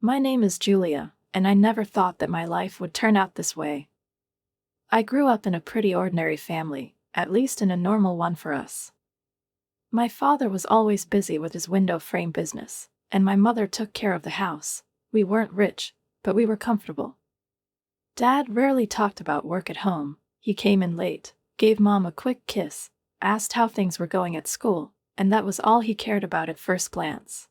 My name is Julia, and I never thought that my life would turn out this way. I grew up in a pretty ordinary family, at least in a normal one for us. My father was always busy with his window frame business, and my mother took care of the house. We weren't rich, but we were comfortable. Dad rarely talked about work at home. He came in late, gave Mom a quick kiss, asked how things were going at school, and that was all he cared about at first glance.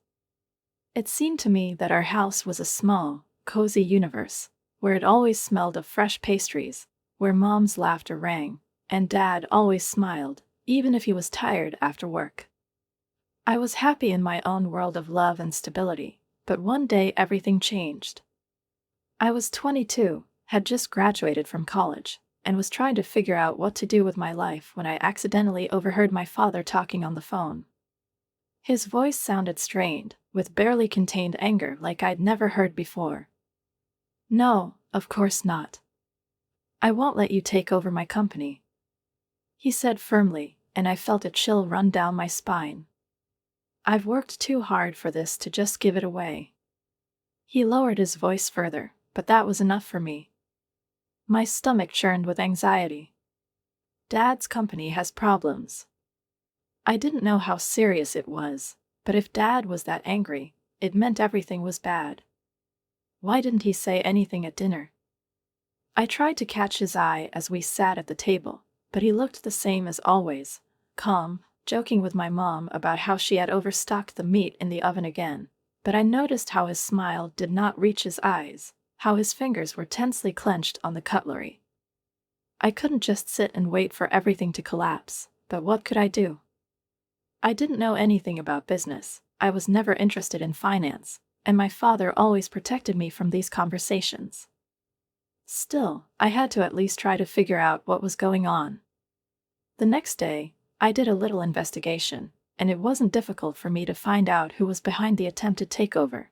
It seemed to me that our house was a small, cozy universe, where it always smelled of fresh pastries, where Mom's laughter rang, and Dad always smiled, even if he was tired after work. I was happy in my own world of love and stability, but one day everything changed. I was 22, had just graduated from college, and was trying to figure out what to do with my life when I accidentally overheard my father talking on the phone. His voice sounded strained, with barely contained anger like I'd never heard before. "No, of course not. I won't let you take over my company," he said firmly, and I felt a chill run down my spine. "I've worked too hard for this to just give it away." He lowered his voice further, but that was enough for me. My stomach churned with anxiety. Dad's company has problems. I didn't know how serious it was, but if Dad was that angry, it meant everything was bad. Why didn't he say anything at dinner? I tried to catch his eye as we sat at the table, but he looked the same as always, calm, joking with my mom about how she had overstocked the meat in the oven again, but I noticed how his smile did not reach his eyes, how his fingers were tensely clenched on the cutlery. I couldn't just sit and wait for everything to collapse, but what could I do? I didn't know anything about business, I was never interested in finance, and my father always protected me from these conversations. Still, I had to at least try to figure out what was going on. The next day, I did a little investigation, and it wasn't difficult for me to find out who was behind the attempted takeover.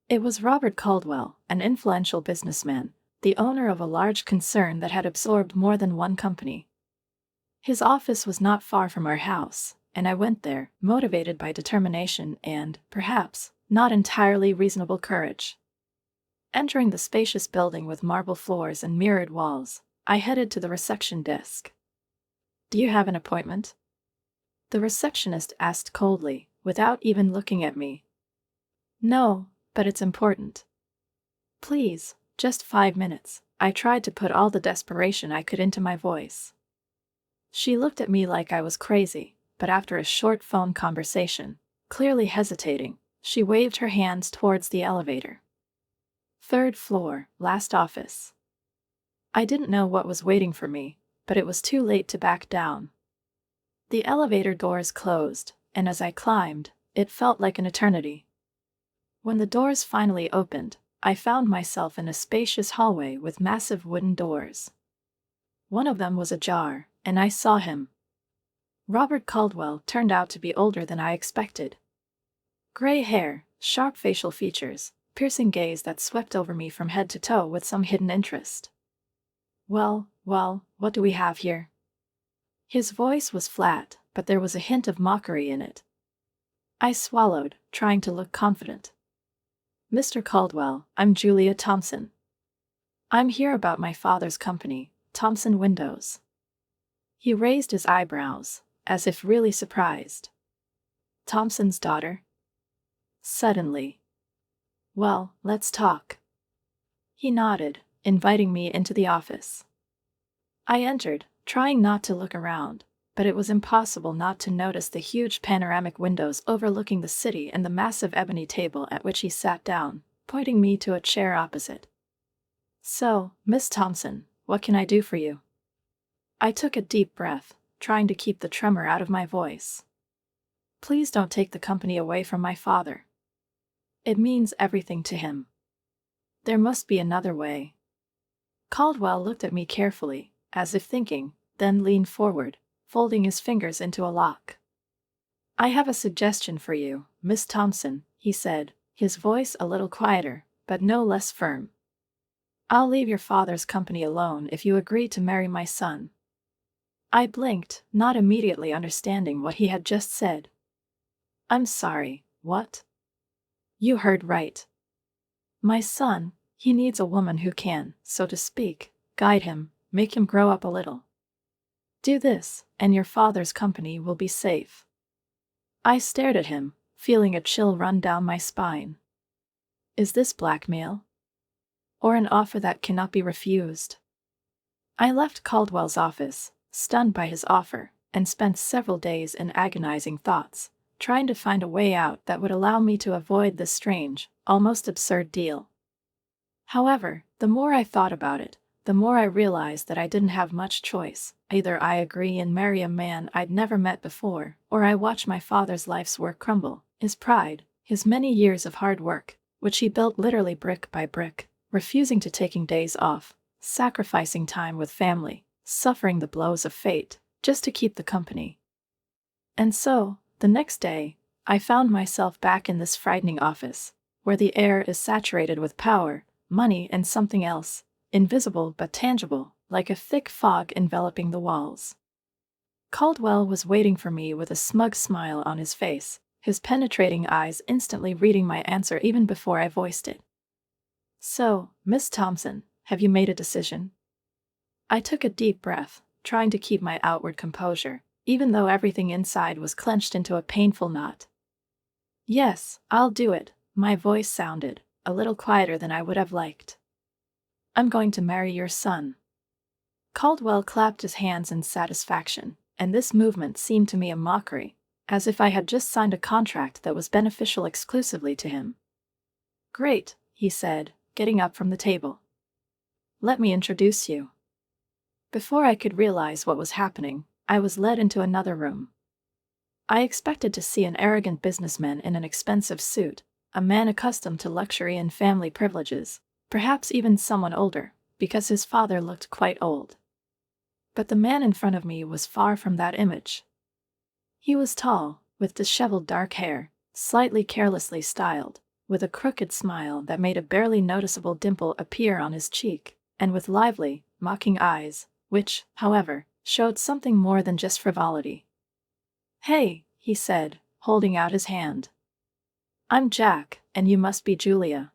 It was Robert Caldwell, an influential businessman, the owner of a large concern that had absorbed more than one company. His office was not far from our house, and I went there, motivated by determination and, perhaps, not entirely reasonable courage. Entering the spacious building with marble floors and mirrored walls, I headed to the reception desk. "Do you have an appointment?" the receptionist asked coldly, without even looking at me. "No, but it's important." "Please, just 5 minutes." I tried to put all the desperation I could into my voice. She looked at me like I was crazy, but after a short phone conversation, clearly hesitating, she waved her hands towards the elevator. "Third floor, last office." I didn't know what was waiting for me, but it was too late to back down. The elevator doors closed, and as I climbed, it felt like an eternity. When the doors finally opened, I found myself in a spacious hallway with massive wooden doors. One of them was ajar, and I saw him. Robert Caldwell turned out to be older than I expected. Gray hair, sharp facial features, piercing gaze that swept over me from head to toe with some hidden interest. Well, what do we have here?" His voice was flat, but there was a hint of mockery in it. I swallowed, trying to look confident. "Mr. Caldwell, I'm Julia Thompson. I'm here about my father's company, Thompson Windows." He raised his eyebrows, as if really surprised. "Thompson's daughter?" Suddenly. "Well, let's talk." He nodded, inviting me into the office. I entered, trying not to look around, but it was impossible not to notice the huge panoramic windows overlooking the city and the massive ebony table at which he sat down, pointing me to a chair opposite. "So, Miss Thompson, what can I do for you?" I took a deep breath, trying to keep the tremor out of my voice. "Please don't take the company away from my father. It means everything to him. There must be another way." Caldwell looked at me carefully, as if thinking, then leaned forward, folding his fingers into a lock. "I have a suggestion for you, Miss Thompson," he said, his voice a little quieter, but no less firm. "I'll leave your father's company alone if you agree to marry my son." I blinked, not immediately understanding what he had just said. "I'm sorry, what?" "You heard right. My son, he needs a woman who can, so to speak, guide him, make him grow up a little. Do this, and your father's company will be safe." I stared at him, feeling a chill run down my spine. Is this blackmail? Or an offer that cannot be refused? I left Caldwell's office, stunned by his offer, and spent several days in agonizing thoughts, trying to find a way out that would allow me to avoid this strange, almost absurd deal. However, the more I thought about it, the more I realized that I didn't have much choice. Either I agree and marry a man I'd never met before, or I watch my father's life's work crumble, his pride, his many years of hard work, which he built literally brick by brick, refusing to taking days off, sacrificing time with family, suffering the blows of fate, just to keep the company. And so, the next day, I found myself back in this frightening office, where the air is saturated with power, money, and something else, invisible but tangible, like a thick fog enveloping the walls. Caldwell was waiting for me with a smug smile on his face, his penetrating eyes instantly reading my answer even before I voiced it. "So, Miss Thompson, have you made a decision?" I took a deep breath, trying to keep my outward composure, even though everything inside was clenched into a painful knot. "Yes, I'll do it," my voice sounded, a little quieter than I would have liked. "I'm going to marry your son." Caldwell clapped his hands in satisfaction, and this movement seemed to me a mockery, as if I had just signed a contract that was beneficial exclusively to him. "Great," he said, getting up from the table. "Let me introduce you." Before I could realize what was happening, I was led into another room. I expected to see an arrogant businessman in an expensive suit, a man accustomed to luxury and family privileges, perhaps even someone older, because his father looked quite old. But the man in front of me was far from that image. He was tall, with disheveled dark hair, slightly carelessly styled, with a crooked smile that made a barely noticeable dimple appear on his cheek, and with lively, mocking eyes, which, however, showed something more than just frivolity. "Hey," he said, holding out his hand. "I'm Jack, and you must be Julia."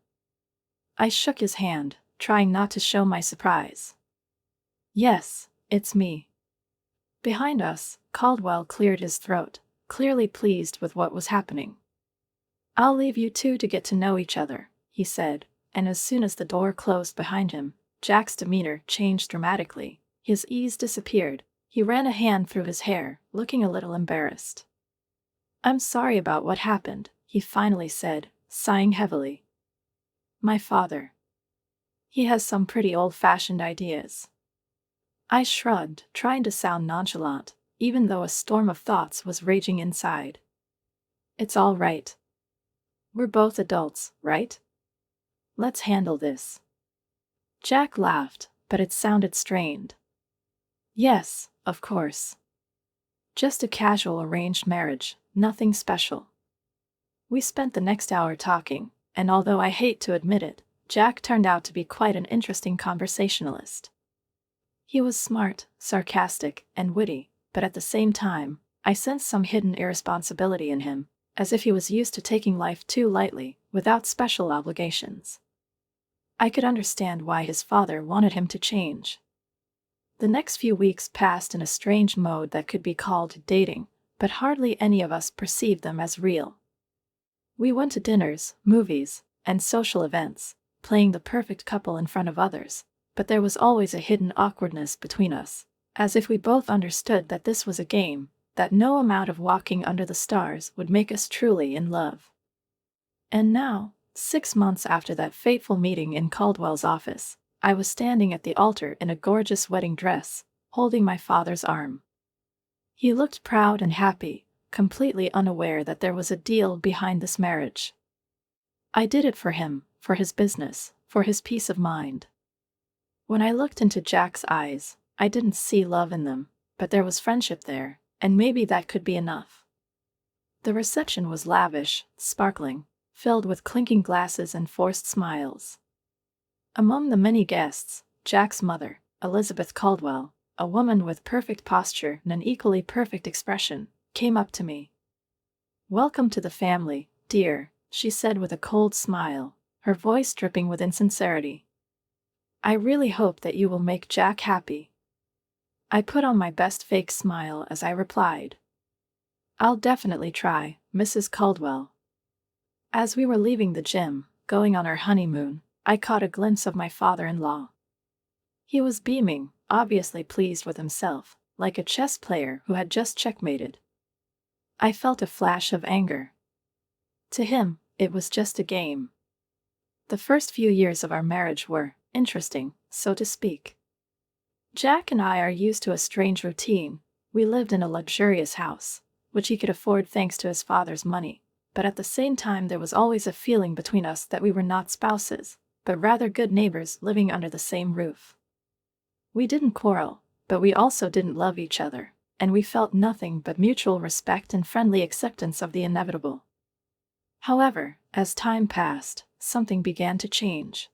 I shook his hand, trying not to show my surprise. "Yes, it's me." Behind us, Caldwell cleared his throat, clearly pleased with what was happening. "I'll leave you two to get to know each other," he said, and as soon as the door closed behind him, Jack's demeanor changed dramatically. His ease disappeared. He ran a hand through his hair, looking a little embarrassed. "I'm sorry about what happened," he finally said, sighing heavily. "My father. He has some pretty old-fashioned ideas." I shrugged, trying to sound nonchalant, even though a storm of thoughts was raging inside. "It's all right. We're both adults, right? Let's handle this." Jack laughed, but it sounded strained. "Yes, of course. Just a casual arranged marriage, nothing special." We spent the next hour talking, and although I hate to admit it, Jack turned out to be quite an interesting conversationalist. He was smart, sarcastic, and witty, but at the same time, I sensed some hidden irresponsibility in him, as if he was used to taking life too lightly, without special obligations. I could understand why his father wanted him to change. The next few weeks passed in a strange mode that could be called dating, but hardly any of us perceived them as real. We went to dinners, movies, and social events, playing the perfect couple in front of others, but there was always a hidden awkwardness between us, as if we both understood that this was a game, that no amount of walking under the stars would make us truly in love. And now, 6 months after that fateful meeting in Caldwell's office, I was standing at the altar in a gorgeous wedding dress, holding my father's arm. He looked proud and happy, completely unaware that there was a deal behind this marriage. I did it for him, for his business, for his peace of mind. When I looked into Jack's eyes, I didn't see love in them, but there was friendship there, and maybe that could be enough. The reception was lavish, sparkling, filled with clinking glasses and forced smiles. Among the many guests, Jack's mother, Elizabeth Caldwell, a woman with perfect posture and an equally perfect expression, came up to me. "Welcome to the family, dear," she said with a cold smile, her voice dripping with insincerity. "I really hope that you will make Jack happy." I put on my best fake smile as I replied, "I'll definitely try, Mrs. Caldwell." As we were leaving the gym, going on our honeymoon, I caught a glimpse of my father-in-law. He was beaming, obviously pleased with himself, like a chess player who had just checkmated. I felt a flash of anger. To him, it was just a game. The first few years of our marriage were interesting, so to speak. Jack and I are used to a strange routine. We lived in a luxurious house, which he could afford thanks to his father's money, but at the same time there was always a feeling between us that we were not spouses, but rather good neighbors living under the same roof. We didn't quarrel, but we also didn't love each other, and we felt nothing but mutual respect and friendly acceptance of the inevitable. However, as time passed, something began to change.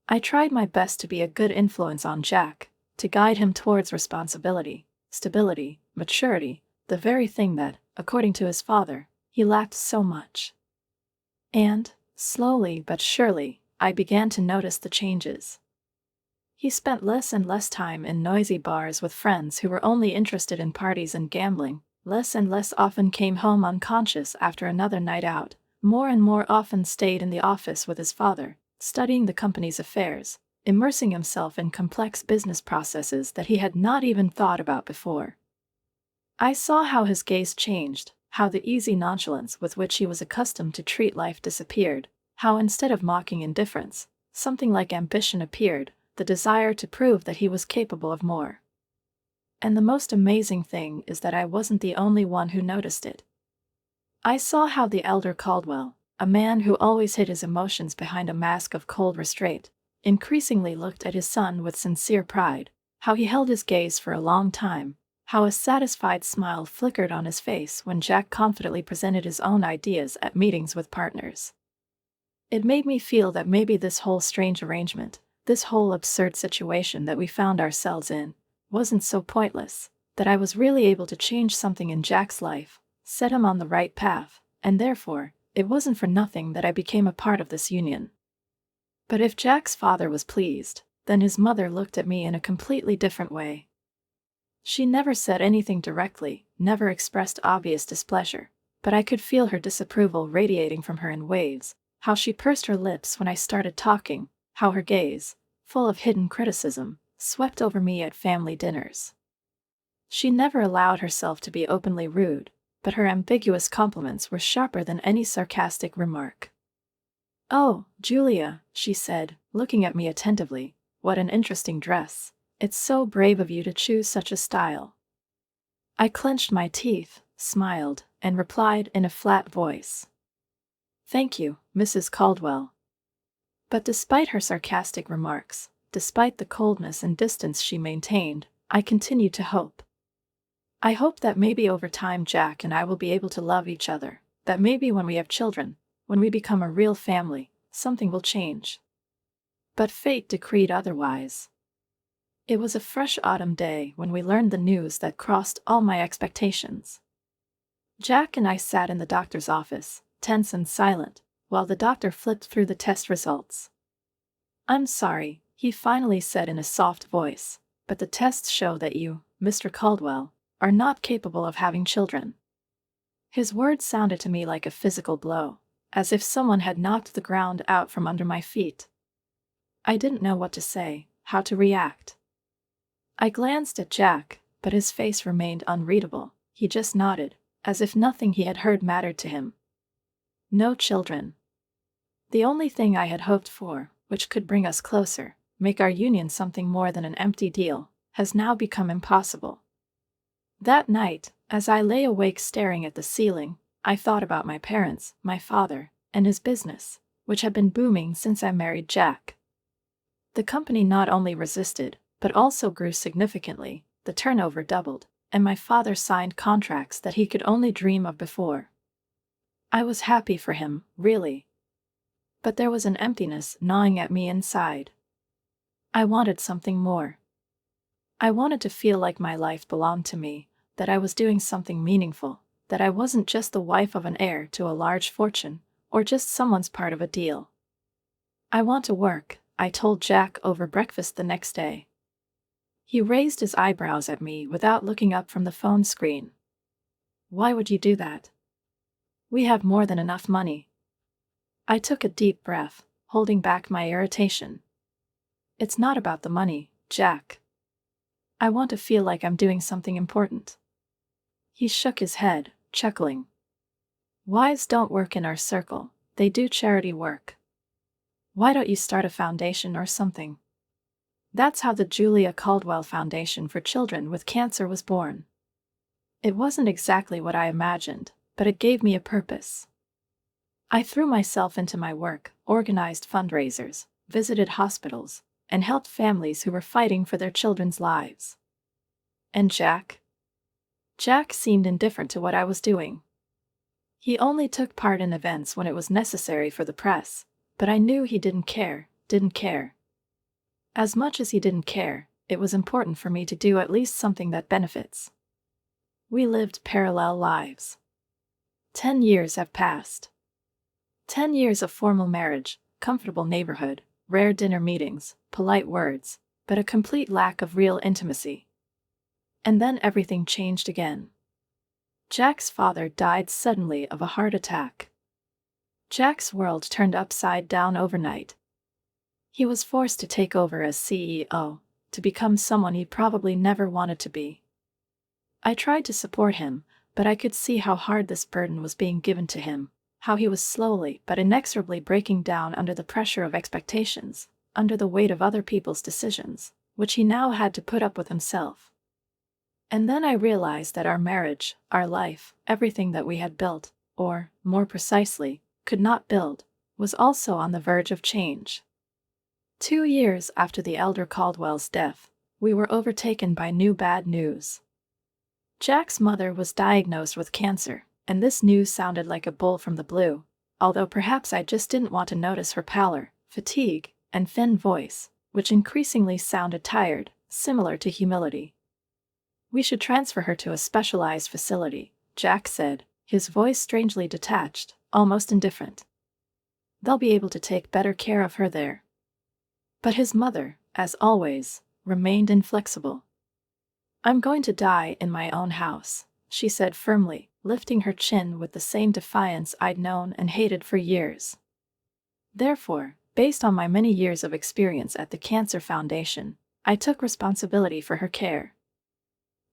I tried my best to be a good influence on Jack, to guide him towards responsibility, stability, maturity, the very thing that, according to his father, he lacked so much. And, slowly but surely, I began to notice the changes. He spent less and less time in noisy bars with friends who were only interested in parties and gambling, less and less often came home unconscious after another night out, more and more often stayed in the office with his father, studying the company's affairs, immersing himself in complex business processes that he had not even thought about before. I saw how his gaze changed, how the easy nonchalance with which he was accustomed to treat life disappeared, how instead of mocking indifference, something like ambition appeared, the desire to prove that he was capable of more. And the most amazing thing is that I wasn't the only one who noticed it. I saw how the elder Caldwell, a man who always hid his emotions behind a mask of cold restraint, increasingly looked at his son with sincere pride, how he held his gaze for a long time, how a satisfied smile flickered on his face when Jack confidently presented his own ideas at meetings with partners. It made me feel that maybe this whole strange arrangement, this whole absurd situation that we found ourselves in, wasn't so pointless, that I was really able to change something in Jack's life, set him on the right path, and therefore, it wasn't for nothing that I became a part of this union. But if Jack's father was pleased, then his mother looked at me in a completely different way. She never said anything directly, never expressed obvious displeasure, but I could feel her disapproval radiating from her in waves, how she pursed her lips when I started talking, how her gaze, full of hidden criticism, swept over me at family dinners. She never allowed herself to be openly rude, but her ambiguous compliments were sharper than any sarcastic remark. "Oh, Julia," she said, looking at me attentively, "what an interesting dress. It's so brave of you to choose such a style." I clenched my teeth, smiled, and replied in a flat voice, "Thank you, Mrs. Caldwell." But despite her sarcastic remarks, despite the coldness and distance she maintained, I continued to hope. I hope that maybe over time Jack and I will be able to love each other, that maybe when we have children, when we become a real family, something will change. But fate decreed otherwise. It was a fresh autumn day when we learned the news that crossed all my expectations. Jack and I sat in the doctor's office, tense and silent, while the doctor flipped through the test results. "I'm sorry," he finally said in a soft voice, "but the tests show that you, Mr. Caldwell, are not capable of having children." His words sounded to me like a physical blow, as if someone had knocked the ground out from under my feet. I didn't know what to say, how to react. I glanced at Jack, but his face remained unreadable. He just nodded, as if nothing he had heard mattered to him. No children. The only thing I had hoped for, which could bring us closer, make our union something more than an empty deal, has now become impossible. That night, as I lay awake staring at the ceiling, I thought about my parents, my father, and his business, which had been booming since I married Jack. The company not only resisted, but also grew significantly, the turnover doubled, and my father signed contracts that he could only dream of before. I was happy for him, really. But there was an emptiness gnawing at me inside. I wanted something more. I wanted to feel like my life belonged to me, that I was doing something meaningful, that I wasn't just the wife of an heir to a large fortune, or just someone's part of a deal. I want to work, I told Jack over breakfast the next day. He raised his eyebrows at me without looking up from the phone screen. Why would you do that? We have more than enough money. I took a deep breath, holding back my irritation. It's not about the money, Jack. I want to feel like I'm doing something important. He shook his head, chuckling. Wives don't work in our circle, they do charity work. Why don't you start a foundation or something? That's how the Julia Caldwell Foundation for Children with Cancer was born. It wasn't exactly what I imagined, but it gave me a purpose. I threw myself into my work, organized fundraisers, visited hospitals, and helped families who were fighting for their children's lives. And Jack? Jack seemed indifferent to what I was doing. He only took part in events when it was necessary for the press, but I knew he didn't care. As much as he didn't care, it was important for me to do at least something that benefits. We lived parallel lives. 10 years have passed. 10 years of formal marriage, comfortable neighborhood, rare dinner meetings, polite words, but a complete lack of real intimacy. And then everything changed again. Jack's father died suddenly of a heart attack. Jack's world turned upside down overnight. He was forced to take over as CEO, to become someone he probably never wanted to be. I tried to support him, but I could see how hard this burden was being given to him, how he was slowly but inexorably breaking down under the pressure of expectations, under the weight of other people's decisions, which he now had to put up with himself. And then I realized that our marriage, our life, everything that we had built, or, more precisely, could not build, was also on the verge of change. 2 years after the elder Caldwell's death, we were overtaken by new bad news. Jack's mother was diagnosed with cancer, and this news sounded like a bolt from the blue, although perhaps I just didn't want to notice her pallor, fatigue, and thin voice, which increasingly sounded tired, similar to humility. We should transfer her to a specialized facility, Jack said, his voice strangely detached, almost indifferent. They'll be able to take better care of her there. But his mother, as always, remained inflexible. I'm going to die in my own house, she said firmly, lifting her chin with the same defiance I'd known and hated for years. Therefore, based on my many years of experience at the Cancer Foundation, I took responsibility for her care.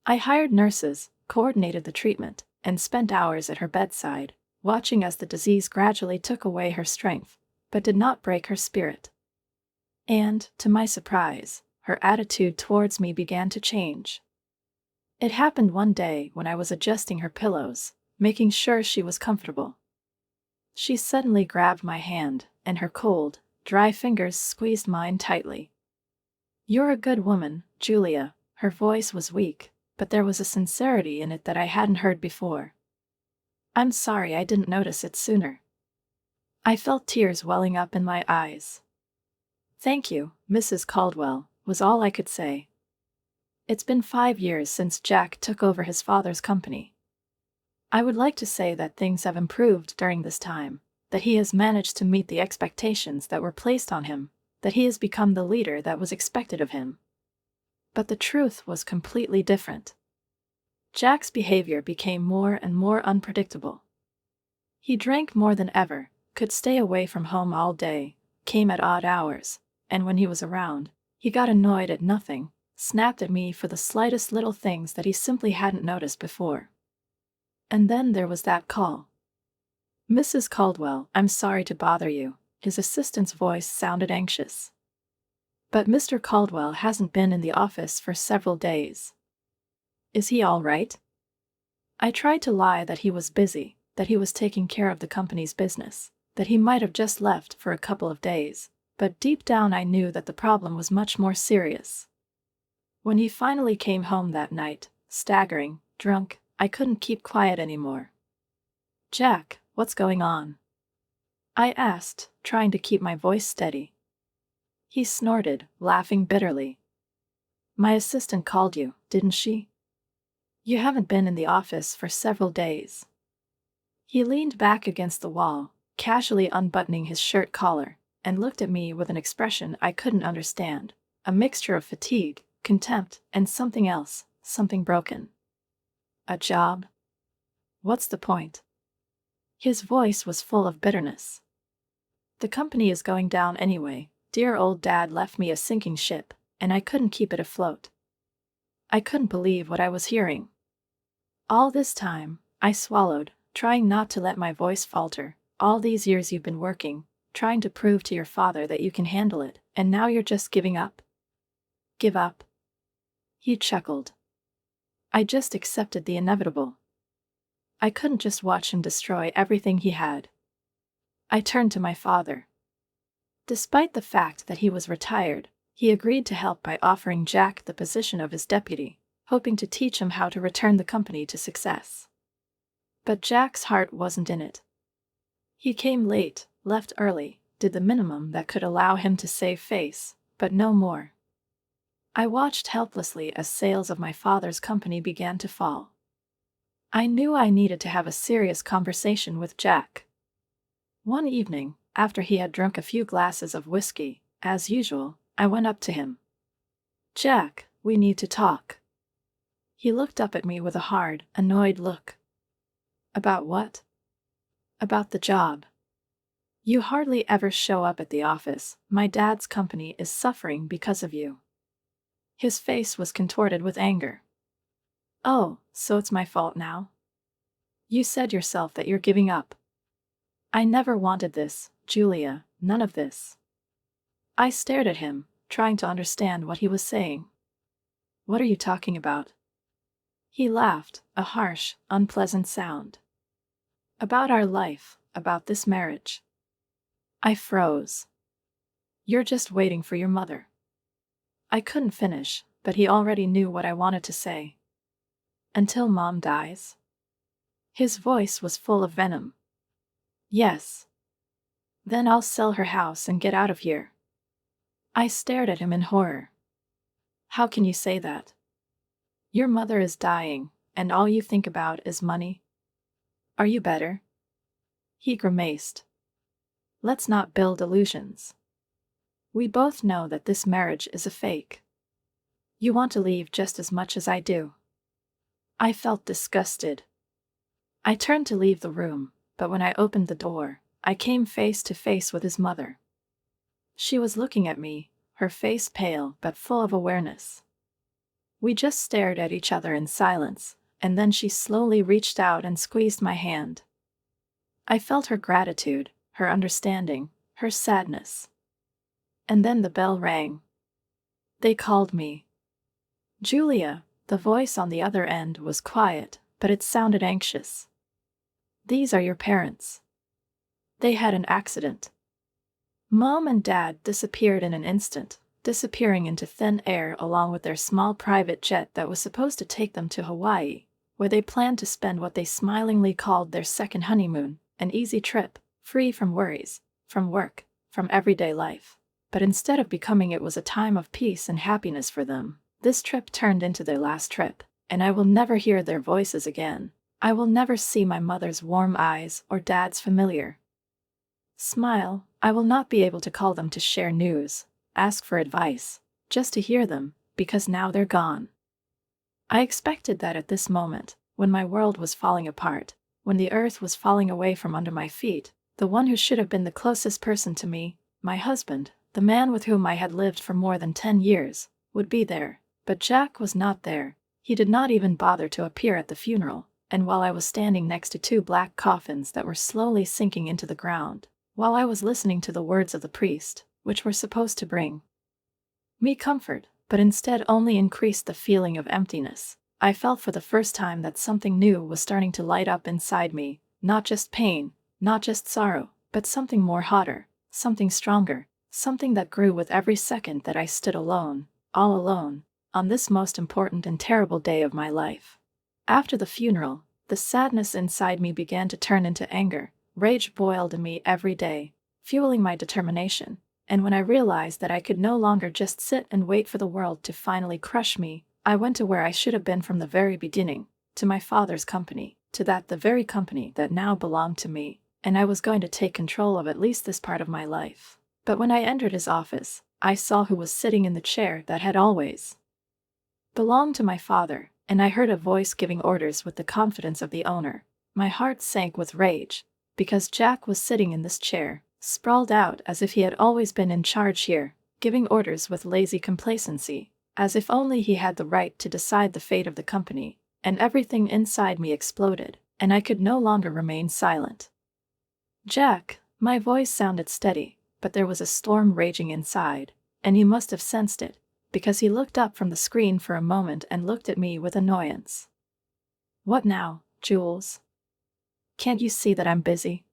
I hired nurses, coordinated the treatment, and spent hours at her bedside, watching as the disease gradually took away her strength, but did not break her spirit. And, to my surprise, her attitude towards me began to change. It happened one day when I was adjusting her pillows, making sure she was comfortable. She suddenly grabbed my hand, and her cold, dry fingers squeezed mine tightly. "You're a good woman, Julia." Her voice was weak, but there was a sincerity in it that I hadn't heard before. "I'm sorry I didn't notice it sooner." I felt tears welling up in my eyes. "Thank you, Mrs. Caldwell," was all I could say. It's been 5 years since Jack took over his father's company. I would like to say that things have improved during this time, that he has managed to meet the expectations that were placed on him, that he has become the leader that was expected of him. But the truth was completely different. Jack's behavior became more and more unpredictable. He drank more than ever, could stay away from home all day, came at odd hours, and when he was around, he got annoyed at nothing, snapped at me for the slightest little things that he simply hadn't noticed before. And then there was that call. "Mrs. Caldwell, I'm sorry to bother you." His assistant's voice sounded anxious. "But Mr. Caldwell hasn't been in the office for several days. Is he all right?" I tried to lie that he was busy, that he was taking care of the company's business, that he might have just left for a couple of days, but deep down I knew that the problem was much more serious. When he finally came home that night, staggering, drunk, I couldn't keep quiet anymore. "Jack, what's going on?" I asked, trying to keep my voice steady. He snorted, laughing bitterly. "My assistant called you, didn't she? You haven't been in the office for several days." He leaned back against the wall, casually unbuttoning his shirt collar, and looked at me with an expression I couldn't understand, a mixture of fatigue, contempt, and something else, something broken. A job? What's the point? His voice was full of bitterness. The company is going down anyway. Dear old Dad left me a sinking ship, and I couldn't keep it afloat. I couldn't believe what I was hearing. All this time, I swallowed, trying not to let my voice falter. All these years you've been working, trying to prove to your father that you can handle it, and now you're just giving up. Give up? He chuckled. I just accepted the inevitable. I couldn't just watch him destroy everything he had. I turned to my father. Despite the fact that he was retired, he agreed to help by offering Jack the position of his deputy, hoping to teach him how to return the company to success. But Jack's heart wasn't in it. He came late, left early, did the minimum that could allow him to save face, but no more. I watched helplessly as sales of my father's company began to fall. I knew I needed to have a serious conversation with Jack. One evening, after he had drunk a few glasses of whiskey, as usual, I went up to him. Jack, we need to talk. He looked up at me with a hard, annoyed look. About what? About the job. You hardly ever show up at the office. My dad's company is suffering because of you. His face was contorted with anger. Oh, so it's my fault now? You said yourself that you're giving up. I never wanted this, Julia, none of this. I stared at him, trying to understand what he was saying. What are you talking about? He laughed, a harsh, unpleasant sound. About our life, about this marriage. I froze. You're just waiting for your mother. I couldn't finish, but he already knew what I wanted to say. Until Mom dies? His voice was full of venom. Yes. Then I'll sell her house and get out of here. I stared at him in horror. How can you say that? Your mother is dying, and all you think about is money? Are you better? He grimaced. Let's not build illusions. We both know that this marriage is a fake. You want to leave just as much as I do. I felt disgusted. I turned to leave the room, but when I opened the door, I came face to face with his mother. She was looking at me, her face pale but full of awareness. We just stared at each other in silence, and then she slowly reached out and squeezed my hand. I felt her gratitude, her understanding, her sadness. And then the bell rang. They called me. Julia, the voice on the other end was quiet, but it sounded anxious. These are your parents. They had an accident. Mom and Dad disappeared in an instant, disappearing into thin air along with their small private jet that was supposed to take them to Hawaii, where they planned to spend what they smilingly called their second honeymoon, an easy trip, free from worries, from work, from everyday life. But instead of becoming it was a time of peace and happiness for them, this trip turned into their last trip, and I will never hear their voices again. I will never see my mother's warm eyes or Dad's familiar smile. I will not be able to call them to share news, ask for advice, just to hear them, because now they're gone. I expected that at this moment, when my world was falling apart, when the earth was falling away from under my feet, the one who should have been the closest person to me, my husband, the man with whom I had lived for more than 10 years, would be there. But Jack was not there. He did not even bother to appear at the funeral, and while I was standing next to 2 black coffins that were slowly sinking into the ground, while I was listening to the words of the priest, which were supposed to bring me comfort, but instead only increased the feeling of emptiness, I felt for the first time that something new was starting to light up inside me, not just pain, not just sorrow, but something more hotter, something stronger, something that grew with every second that I stood alone, all alone, on this most important and terrible day of my life. After the funeral, the sadness inside me began to turn into anger. Rage boiled in me every day, fueling my determination, and when I realized that I could no longer just sit and wait for the world to finally crush me, I went to where I should have been from the very beginning, to my father's company, to the very company that now belonged to me, and I was going to take control of at least this part of my life. But when I entered his office, I saw who was sitting in the chair that had always belonged to my father, and I heard a voice giving orders with the confidence of the owner. My heart sank with rage, because Jack was sitting in this chair, sprawled out as if he had always been in charge here, giving orders with lazy complacency, as if only he had the right to decide the fate of the company, and everything inside me exploded, and I could no longer remain silent. "Jack," my voice sounded steady, but there was a storm raging inside, and he must have sensed it, because he looked up from the screen for a moment and looked at me with annoyance. "What now, Jules? Can't you see that I'm busy?"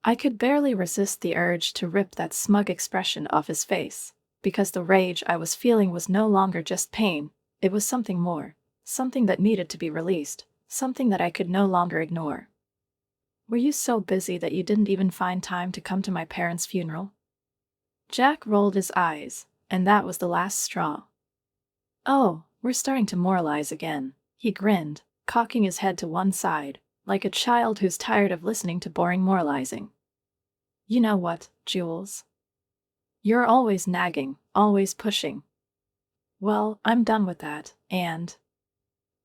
I could barely resist the urge to rip that smug expression off his face, because the rage I was feeling was no longer just pain, it was something more, something that needed to be released, something that I could no longer ignore. "Were you so busy that you didn't even find time to come to my parents' funeral?" Jack rolled his eyes, and that was the last straw. "Oh, we're starting to moralize again," he grinned, cocking his head to one side, like a child who's tired of listening to boring moralizing. "You know what, Jules? You're always nagging, always pushing. Well, I'm done with that, and—"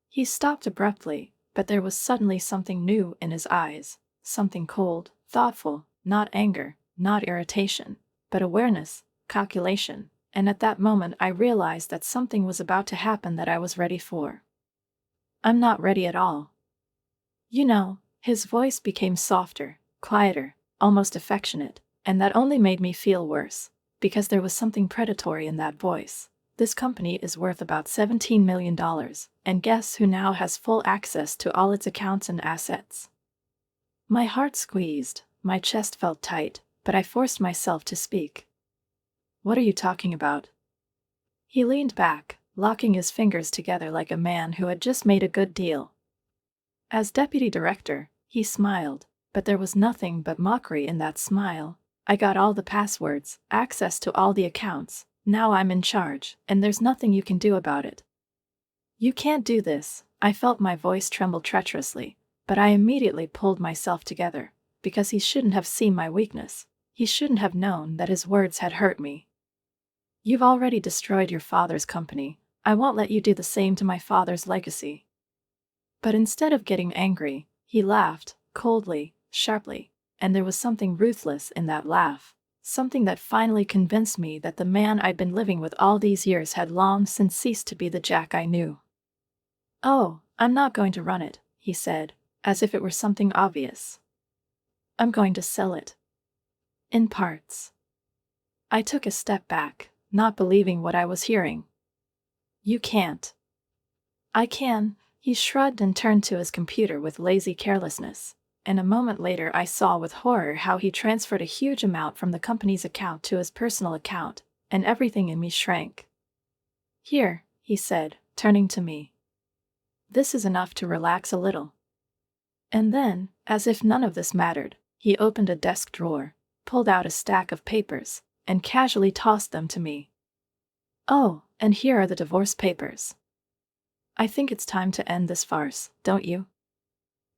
He stopped abruptly, but there was suddenly something new in his eyes, something cold, thoughtful, not anger, not irritation, but awareness, calculation, and at that moment I realized that something was about to happen that I was ready for. "I'm not ready at all. You know," his voice became softer, quieter, almost affectionate, and that only made me feel worse, because there was something predatory in that voice. "This company is worth about $17 million, and guess who now has full access to all its accounts and assets?" My heart squeezed, my chest felt tight, but I forced myself to speak. "What are you talking about?" He leaned back, locking his fingers together like a man who had just made a good deal. As deputy director, he smiled, but there was nothing but mockery in that smile. "I got all the passwords, access to all the accounts, now I'm in charge, and there's nothing you can do about it." "You can't do this." I felt my voice tremble treacherously, but I immediately pulled myself together, because he shouldn't have seen my weakness. He shouldn't have known that his words had hurt me. "You've already destroyed your father's company. I won't let you do the same to my father's legacy." But instead of getting angry, he laughed, coldly, sharply, and there was something ruthless in that laugh, something that finally convinced me that the man I'd been living with all these years had long since ceased to be the Jack I knew. "Oh, I'm not going to run it," he said, as if it were something obvious. "I'm going to sell it. In parts." I took a step back, not believing what I was hearing. "You can't." "I can." He shrugged and turned to his computer with lazy carelessness, and a moment later I saw with horror how he transferred a huge amount from the company's account to his personal account, and everything in me shrank. "Here," he said, turning to me. "This is enough to relax a little." And then, as if none of this mattered, he opened a desk drawer, pulled out a stack of papers, and casually tossed them to me. "Oh, and here are the divorce papers. I think it's time to end this farce, don't you?"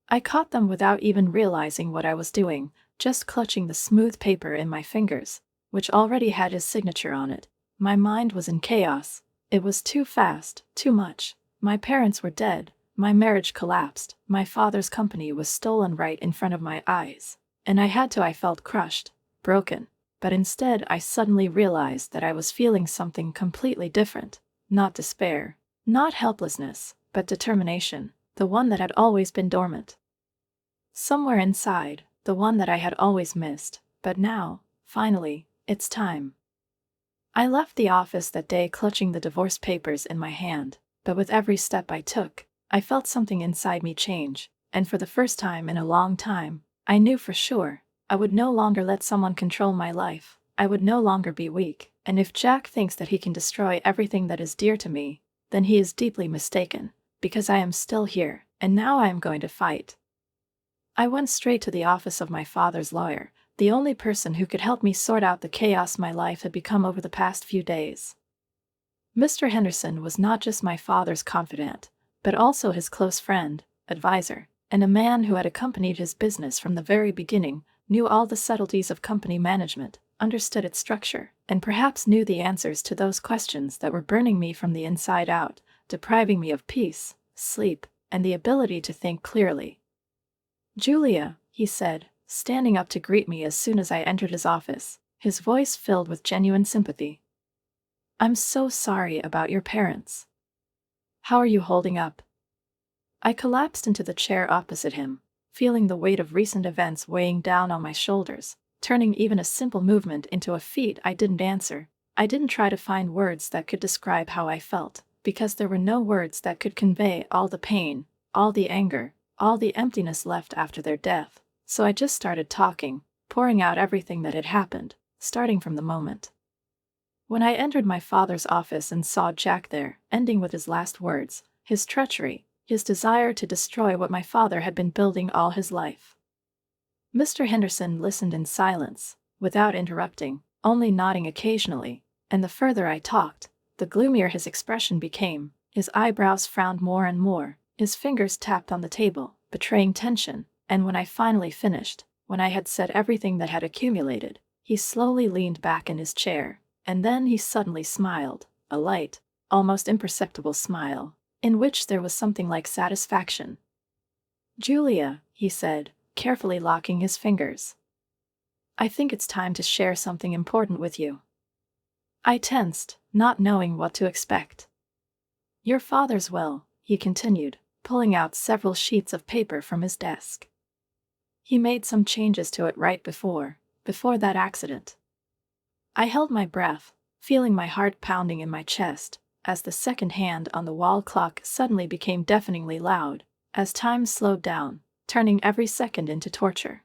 I caught them without even realizing what I was doing, just clutching the smooth paper in my fingers, which already had his signature on it. My mind was in chaos. It was too fast, too much. My parents were dead, my marriage collapsed, my father's company was stolen right in front of my eyes, and I felt crushed, broken. But instead I suddenly realized that I was feeling something completely different, not despair, not helplessness, but determination, the one that had always been dormant. Somewhere inside, the one that I had always missed, but now, finally, it's time. I left the office that day clutching the divorce papers in my hand, but with every step I took, I felt something inside me change, and for the first time in a long time, I knew for sure, I would no longer let someone control my life. I would no longer be weak, and if Jack thinks that he can destroy everything that is dear to me, then he is deeply mistaken, because I am still here, and now I am going to fight. I went straight to the office of my father's lawyer, the only person who could help me sort out the chaos my life had become over the past few days. Mr. Henderson was not just my father's confidant, but also his close friend, advisor, and a man who had accompanied his business from the very beginning, knew all the subtleties of company management, understood its structure, and perhaps knew the answers to those questions that were burning me from the inside out, depriving me of peace, sleep, and the ability to think clearly. "Julia," he said, standing up to greet me as soon as I entered his office, his voice filled with genuine sympathy. "I'm so sorry about your parents. How are you holding up?" I collapsed into the chair opposite him, feeling the weight of recent events weighing down on my shoulders, turning even a simple movement into a feat I didn't answer. I didn't try to find words that could describe how I felt, because there were no words that could convey all the pain, all the anger, all the emptiness left after their death. So I just started talking, pouring out everything that had happened, starting from the moment when I entered my father's office and saw Jack there, ending with his last words, his treachery, his desire to destroy what my father had been building all his life. Mr. Henderson listened in silence, without interrupting, only nodding occasionally, and the further I talked, the gloomier his expression became. His eyebrows frowned more and more, his fingers tapped on the table, betraying tension, and when I finally finished, when I had said everything that had accumulated, he slowly leaned back in his chair, and then he suddenly smiled, a light, almost imperceptible smile, in which there was something like satisfaction. "Julia," he said, carefully locking his fingers, "I think it's time to share something important with you." I tensed, not knowing what to expect. "Your father's will," he continued, pulling out several sheets of paper from his desk. "He made some changes to it right before that accident." I held my breath, feeling my heart pounding in my chest, as the second hand on the wall clock suddenly became deafeningly loud, as time slowed down, turning every second into torture.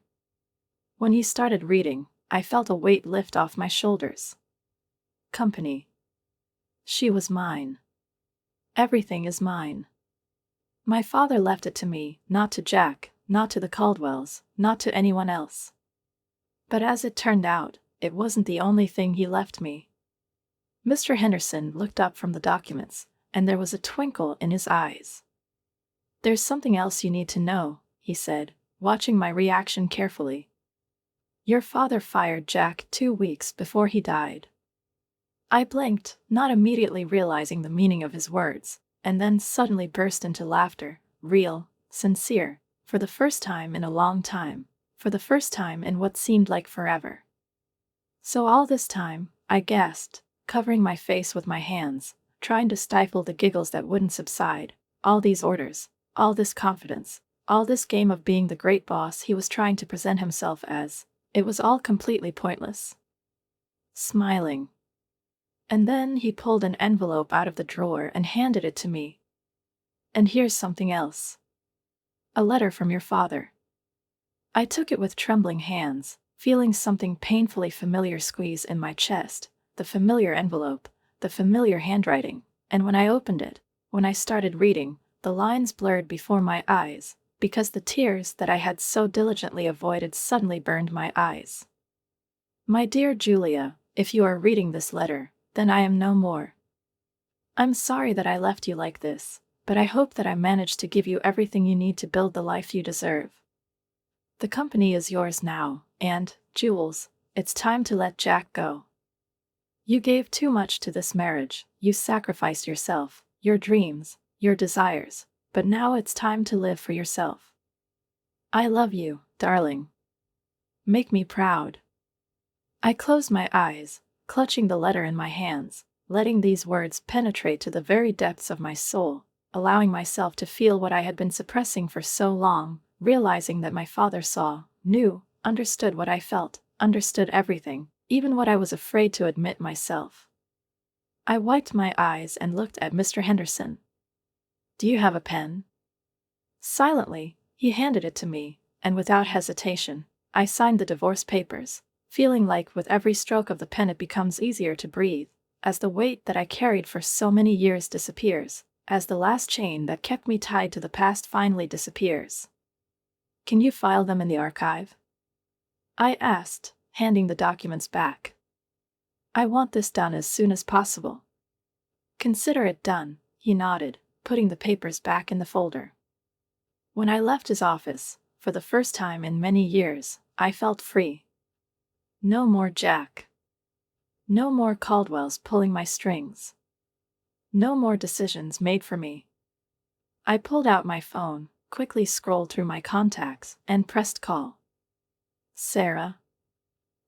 When he started reading, I felt a weight lift off my shoulders. Company. She was mine. Everything is mine. My father left it to me, not to Jack, not to the Caldwells, not to anyone else. But as it turned out, it wasn't the only thing he left me. Mr. Henderson looked up from the documents, and there was a twinkle in his eyes. "There's something else you need to know," he said, watching my reaction carefully. "Your father fired Jack 2 weeks before he died." I blinked, not immediately realizing the meaning of his words, and then suddenly burst into laughter, real, sincere, for the first time in a long time, for the first time in what seemed like forever. "So all this time," I gasped, covering my face with my hands, trying to stifle the giggles that wouldn't subside, "all these orders, all this confidence, all this game of being the great boss he was trying to present himself as, it was all completely pointless." Smiling. And then he pulled an envelope out of the drawer and handed it to me. "And here's something else. A letter from your father." I took it with trembling hands, feeling something painfully familiar squeeze in my chest, the familiar envelope, the familiar handwriting, and when I opened it, when I started reading, the lines blurred before my eyes, because the tears that I had so diligently avoided suddenly burned my eyes. "My dear Julia, if you are reading this letter, then I am no more. I'm sorry that I left you like this, but I hope that I managed to give you everything you need to build the life you deserve. The company is yours now, and, Jules, it's time to let Jack go. You gave too much to this marriage, you sacrificed yourself, your dreams, your desires, but now it's time to live for yourself. I love you, darling. Make me proud." I closed my eyes, clutching the letter in my hands, letting these words penetrate to the very depths of my soul, allowing myself to feel what I had been suppressing for so long, realizing that my father saw, knew, understood what I felt, understood everything, even what I was afraid to admit myself. I wiped my eyes and looked at Mr. Henderson. "Do you have a pen?" Silently, he handed it to me, and without hesitation, I signed the divorce papers, feeling like with every stroke of the pen it becomes easier to breathe, as the weight that I carried for so many years disappears, as the last chain that kept me tied to the past finally disappears. "Can you file them in the archive?" I asked, handing the documents back. "I want this done as soon as possible." "Consider it done," he nodded, putting the papers back in the folder. When I left his office, for the first time in many years, I felt free. No more Jack. No more Caldwells pulling my strings. No more decisions made for me. I pulled out my phone, quickly scrolled through my contacts, and pressed call. Sarah?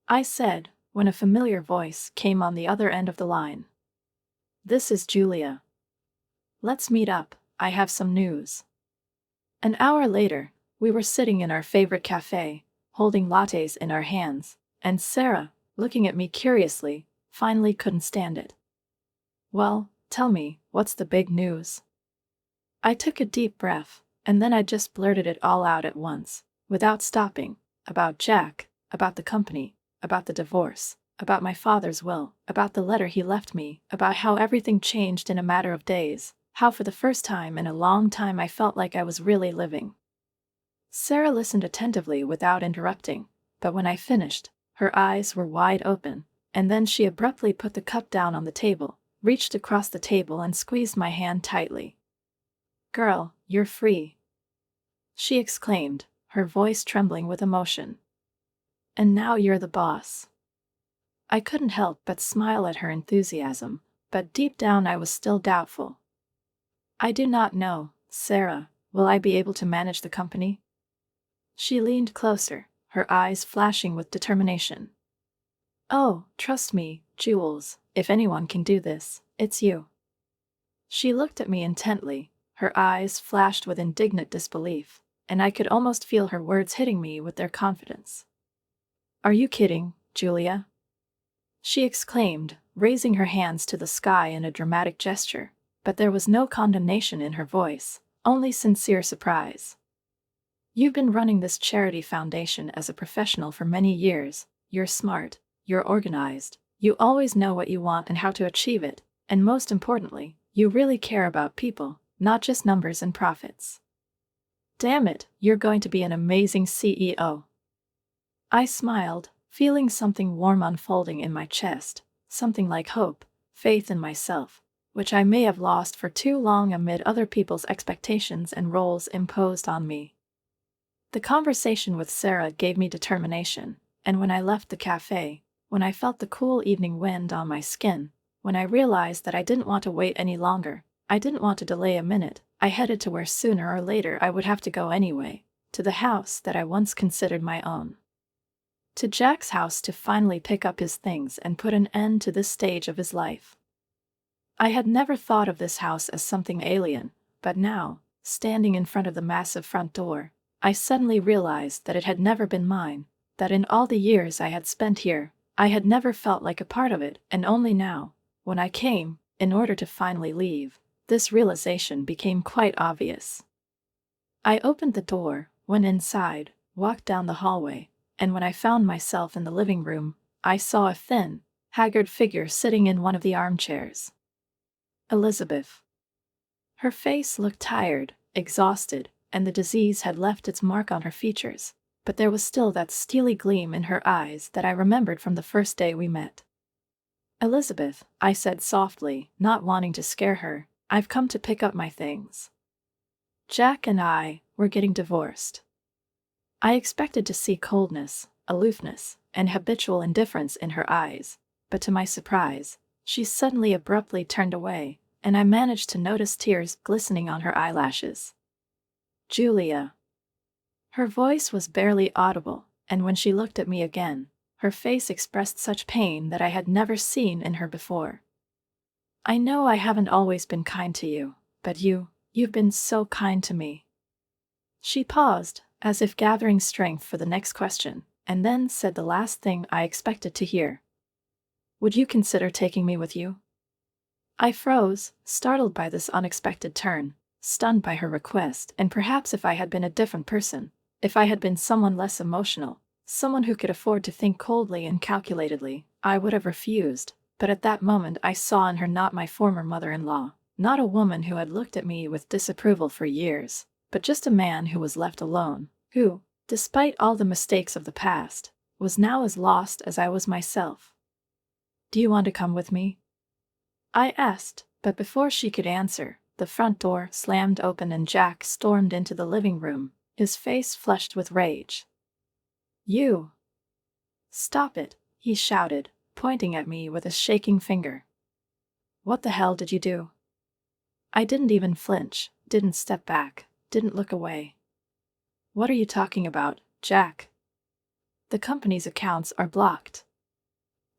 I said, when a familiar voice came on the other end of the line. This is Julia. Let's meet up, I have some news. An hour later, we were sitting in our favorite cafe, holding lattes in our hands, and Sarah, looking at me curiously, finally couldn't stand it. Well, tell me, what's the big news? I took a deep breath, and then I just blurted it all out at once, without stopping, about Jack, about the company, about the divorce, about my father's will, about the letter he left me, about how everything changed in a matter of days, how for the first time in a long time I felt like I was really living. Sarah listened attentively without interrupting, but when I finished, her eyes were wide open, and then she abruptly put the cup down on the table, reached across the table and squeezed my hand tightly. Girl, you're free, she exclaimed, her voice trembling with emotion. And now you're the boss. I couldn't help but smile at her enthusiasm, but deep down I was still doubtful. I do not know, Sarah, will I be able to manage the company? She leaned closer, her eyes flashing with determination. Oh, trust me, Jules, if anyone can do this, it's you. She looked at me intently, her eyes flashed with indignant disbelief, and I could almost feel her words hitting me with their confidence. Are you kidding, Julia? She exclaimed, raising her hands to the sky in a dramatic gesture, but there was no condemnation in her voice, only sincere surprise. You've been running this charity foundation as a professional for many years, you're smart, you're organized, you always know what you want and how to achieve it, and most importantly, you really care about people, not just numbers and profits. Damn it, you're going to be an amazing CEO. I smiled, feeling something warm unfolding in my chest, something like hope, faith in myself, which I may have lost for too long amid other people's expectations and roles imposed on me. The conversation with Sarah gave me determination, and when I left the cafe, when I felt the cool evening wind on my skin, when I realized that I didn't want to wait any longer, I didn't want to delay a minute, I headed to where sooner or later I would have to go anyway, to the house that I once considered my own. To Jack's house to finally pick up his things and put an end to this stage of his life. I had never thought of this house as something alien, but now, standing in front of the massive front door, I suddenly realized that it had never been mine, that in all the years I had spent here, I had never felt like a part of it, and only now, when I came, in order to finally leave, this realization became quite obvious. I opened the door, went inside, walked down the hallway, and when I found myself in the living room, I saw a thin, haggard figure sitting in one of the armchairs. Elizabeth. Her face looked tired, exhausted, and the disease had left its mark on her features, but there was still that steely gleam in her eyes that I remembered from the first day we met. Elizabeth, I said softly, not wanting to scare her, I've come to pick up my things. Jack and I were getting divorced. I expected to see coldness, aloofness, and habitual indifference in her eyes, but to my surprise, she suddenly abruptly turned away, and I managed to notice tears glistening on her eyelashes. Julia. Her voice was barely audible, and when she looked at me again, her face expressed such pain that I had never seen in her before. I know I haven't always been kind to you, but you've been so kind to me. She paused, as if gathering strength for the next question, and then said the last thing I expected to hear. Would you consider taking me with you? I froze, startled by this unexpected turn, stunned by her request, and perhaps if I had been a different person, if I had been someone less emotional, someone who could afford to think coldly and calculatedly, I would have refused, but at that moment I saw in her not my former mother-in-law, not a woman who had looked at me with disapproval for years, but just a man who was left alone, who, despite all the mistakes of the past, was now as lost as I was myself. Do you want to come with me? I asked, but before she could answer, the front door slammed open and Jack stormed into the living room, his face flushed with rage. You! Stop it, he shouted, pointing at me with a shaking finger. What the hell did you do? I didn't even flinch, didn't step back, didn't look away. What are you talking about, Jack? The company's accounts are blocked.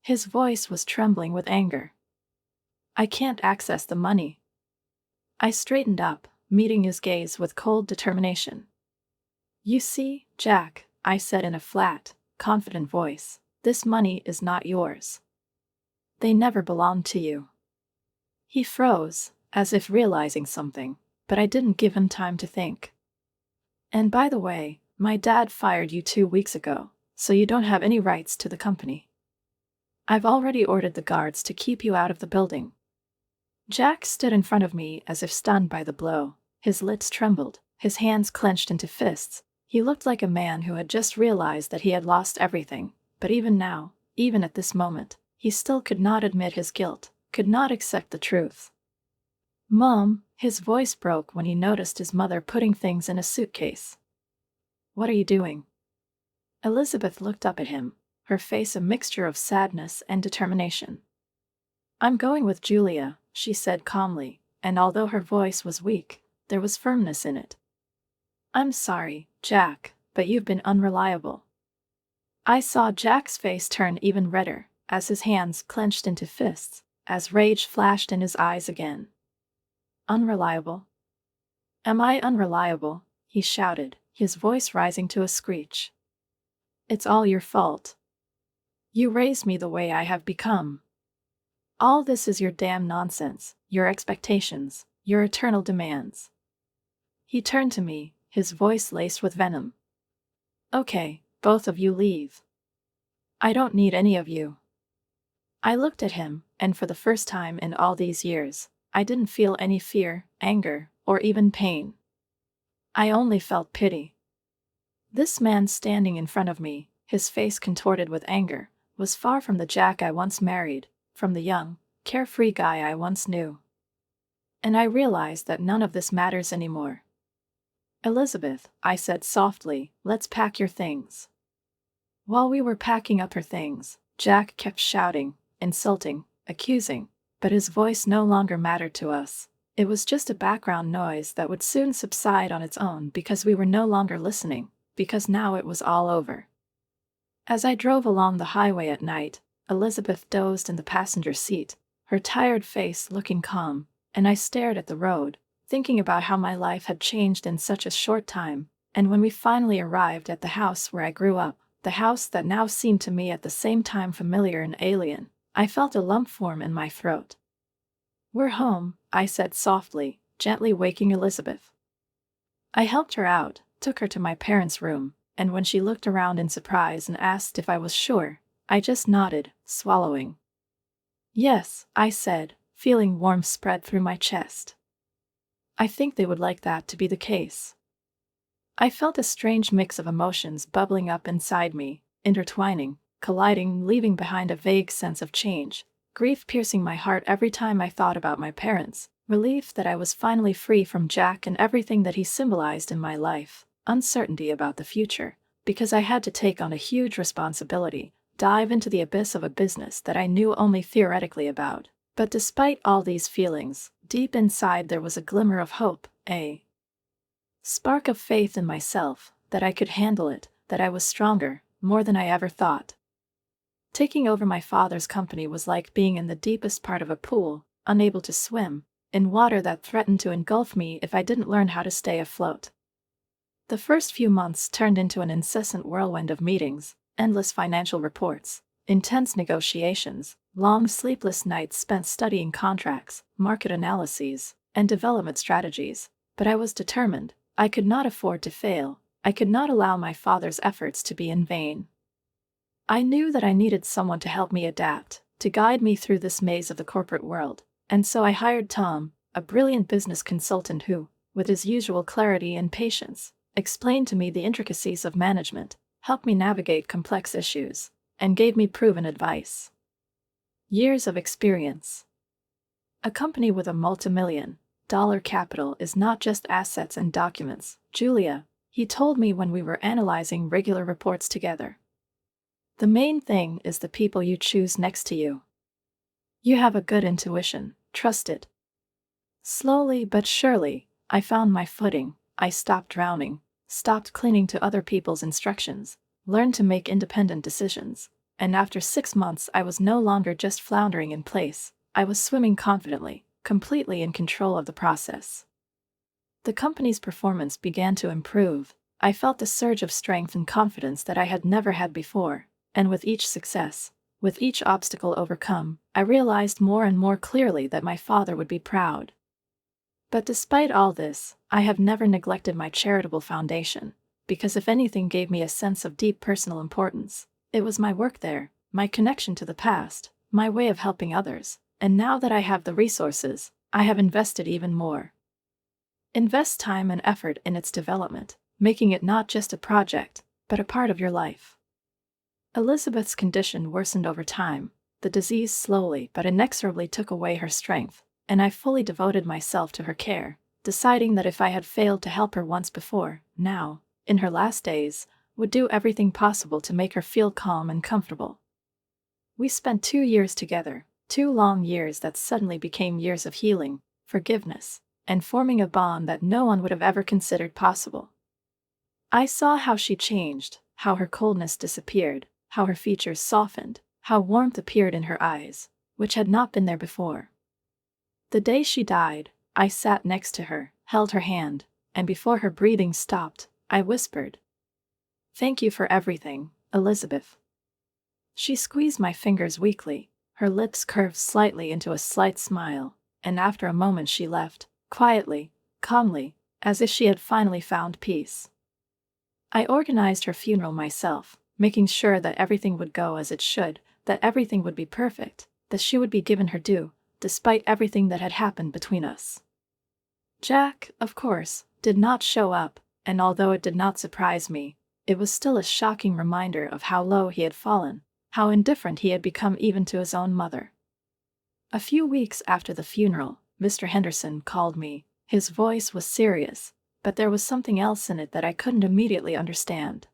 His voice was trembling with anger. I can't access the money. I straightened up, meeting his gaze with cold determination. You see, Jack, I said in a flat, confident voice, this money is not yours. They never belonged to you. He froze, as if realizing something, but I didn't give him time to think. And by the way, my dad fired you 2 weeks ago, so you don't have any rights to the company. I've already ordered the guards to keep you out of the building. Jack stood in front of me as if stunned by the blow. His lips trembled, his hands clenched into fists. He looked like a man who had just realized that he had lost everything, but even now, even at this moment, he still could not admit his guilt, could not accept the truth. Mom, his voice broke when he noticed his mother putting things in a suitcase. What are you doing? Elizabeth looked up at him, her face a mixture of sadness and determination. I'm going with Julia, she said calmly, and although her voice was weak, there was firmness in it. I'm sorry, Jack, but you've been unreliable. I saw Jack's face turn even redder, as his hands clenched into fists, as rage flashed in his eyes again. Unreliable? Am I unreliable? He shouted, his voice rising to a screech. It's all your fault. You raised me the way I have become. All this is your damn nonsense, your expectations, your eternal demands. He turned to me, his voice laced with venom. Okay, both of you leave. I don't need any of you. I looked at him, and for the first time in all these years, I didn't feel any fear, anger, or even pain. I only felt pity. This man standing in front of me, his face contorted with anger, was far from the Jack I once married, from the young, carefree guy I once knew. And I realized that none of this matters anymore. Elizabeth, I said softly, let's pack your things. While we were packing up her things, Jack kept shouting, insulting, accusing, but his voice no longer mattered to us. It was just a background noise that would soon subside on its own because we were no longer listening, because now it was all over. As I drove along the highway at night, Elizabeth dozed in the passenger seat, her tired face looking calm, and I stared at the road, thinking about how my life had changed in such a short time, and when we finally arrived at the house where I grew up, the house that now seemed to me at the same time familiar and alien, I felt a lump form in my throat. We're home, I said softly, gently waking Elizabeth. I helped her out, took her to my parents' room, and when she looked around in surprise and asked if I was sure, I just nodded, swallowing. Yes, I said, feeling warmth spread through my chest. I think they would like that to be the case. I felt a strange mix of emotions bubbling up inside me, intertwining, colliding, leaving behind a vague sense of change, grief piercing my heart every time I thought about my parents, relief that I was finally free from Jack and everything that he symbolized in my life, uncertainty about the future, because I had to take on a huge responsibility, dive into the abyss of a business that I knew only theoretically about. But despite all these feelings, deep inside there was a glimmer of hope, a spark of faith in myself, that I could handle it, that I was stronger, more than I ever thought. Taking over my father's company was like being in the deepest part of a pool, unable to swim, in water that threatened to engulf me if I didn't learn how to stay afloat. The first few months turned into an incessant whirlwind of meetings, endless financial reports, intense negotiations, long sleepless nights spent studying contracts, market analyses, and development strategies, but I was determined. I could not afford to fail. I could not allow my father's efforts to be in vain. I knew that I needed someone to help me adapt, to guide me through this maze of the corporate world, and so I hired Tom, a brilliant business consultant who, with his usual clarity and patience, explained to me the intricacies of management, helped me navigate complex issues, and gave me proven advice. Years of experience. A company with a multi-million-dollar capital is not just assets and documents, Julia, he told me when we were analyzing regular reports together. The main thing is the people you choose next to you. You have a good intuition, trust it. Slowly but surely, I found my footing. I stopped drowning, stopped clinging to other people's instructions, learned to make independent decisions, and after 6 months I was no longer just floundering in place, I was swimming confidently, completely in control of the process. The company's performance began to improve. I felt a surge of strength and confidence that I had never had before, and with each success, with each obstacle overcome, I realized more and more clearly that my father would be proud. But despite all this, I have never neglected my charitable foundation, because if anything gave me a sense of deep personal importance, it was my work there, my connection to the past, my way of helping others, and now that I have the resources, I have invested even more. Invest time and effort in its development, making it not just a project, but a part of your life. Elizabeth's condition worsened over time. The disease slowly but inexorably took away her strength, and I fully devoted myself to her care, deciding that if I had failed to help her once before, now, in her last days, would do everything possible to make her feel calm and comfortable. We spent 2 years together, 2 long years that suddenly became years of healing, forgiveness, and forming a bond that no one would have ever considered possible. I saw how she changed, how her coldness disappeared, how her features softened, how warmth appeared in her eyes, which had not been there before. The day she died, I sat next to her, held her hand, and before her breathing stopped, I whispered, "Thank you for everything, Elizabeth." She squeezed my fingers weakly, her lips curved slightly into a slight smile, and after a moment she left, quietly, calmly, as if she had finally found peace. I organized her funeral myself, making sure that everything would go as it should, that everything would be perfect, that she would be given her due, despite everything that had happened between us. Jack, of course, did not show up, and although it did not surprise me, it was still a shocking reminder of how low he had fallen, how indifferent he had become even to his own mother. A few weeks after the funeral, Mr. Henderson called me. His voice was serious, but there was something else in it that I couldn't immediately understand.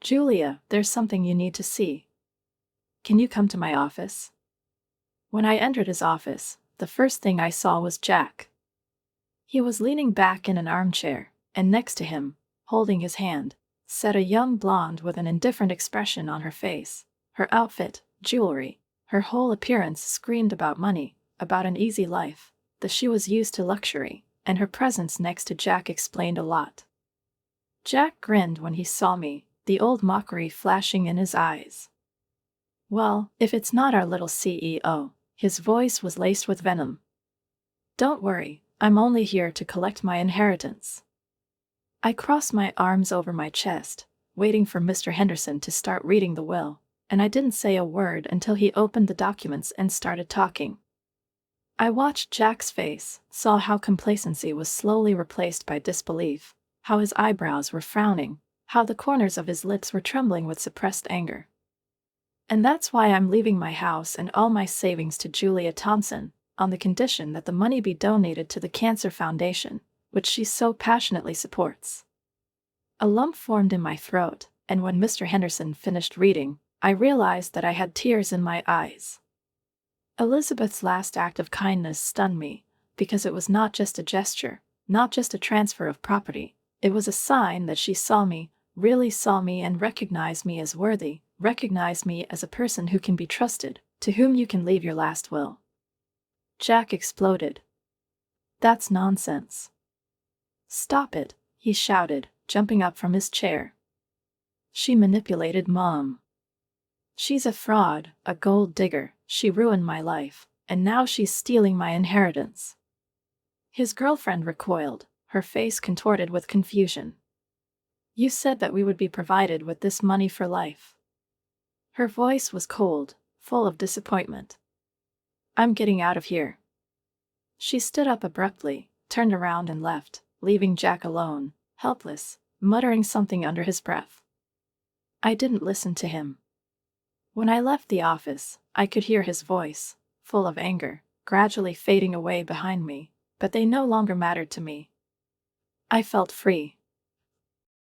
"Julia, there's something you need to see. Can you come to my office?" When I entered his office, the first thing I saw was Jack. He was leaning back in an armchair, and next to him, holding his hand, sat a young blonde with an indifferent expression on her face. Her outfit, jewelry, her whole appearance screamed about money, about an easy life, that she was used to luxury, and her presence next to Jack explained a lot. Jack grinned when he saw me, the old mockery flashing in his eyes. "Well, if it's not our little CEO," his voice was laced with venom. "Don't worry, I'm only here to collect my inheritance." I crossed my arms over my chest, waiting for Mr. Henderson to start reading the will, and I didn't say a word until he opened the documents and started talking. I watched Jack's face, saw how complacency was slowly replaced by disbelief, how his eyebrows were frowning, how the corners of his lips were trembling with suppressed anger. "And that's why I'm leaving my house and all my savings to Julia Thompson, on the condition that the money be donated to the Cancer Foundation, which she so passionately supports." A lump formed in my throat, and when Mr. Henderson finished reading, I realized that I had tears in my eyes. Elizabeth's last act of kindness stunned me, because it was not just a gesture, not just a transfer of property, it was a sign that she saw me, really saw me and recognized me as worthy, recognized me as a person who can be trusted, to whom you can leave your last will. Jack exploded. "That's nonsense." "Stop it," he shouted, jumping up from his chair. "She manipulated Mom. She's a fraud, a gold digger, she ruined my life, and now she's stealing my inheritance." His girlfriend recoiled, her face contorted with confusion. "You said that we would be provided with this money for life." Her voice was cold, full of disappointment. "I'm getting out of here." She stood up abruptly, turned around and left, leaving Jack alone, helpless, muttering something under his breath. I didn't listen to him. When I left the office, I could hear his voice, full of anger, gradually fading away behind me, but they no longer mattered to me. I felt free.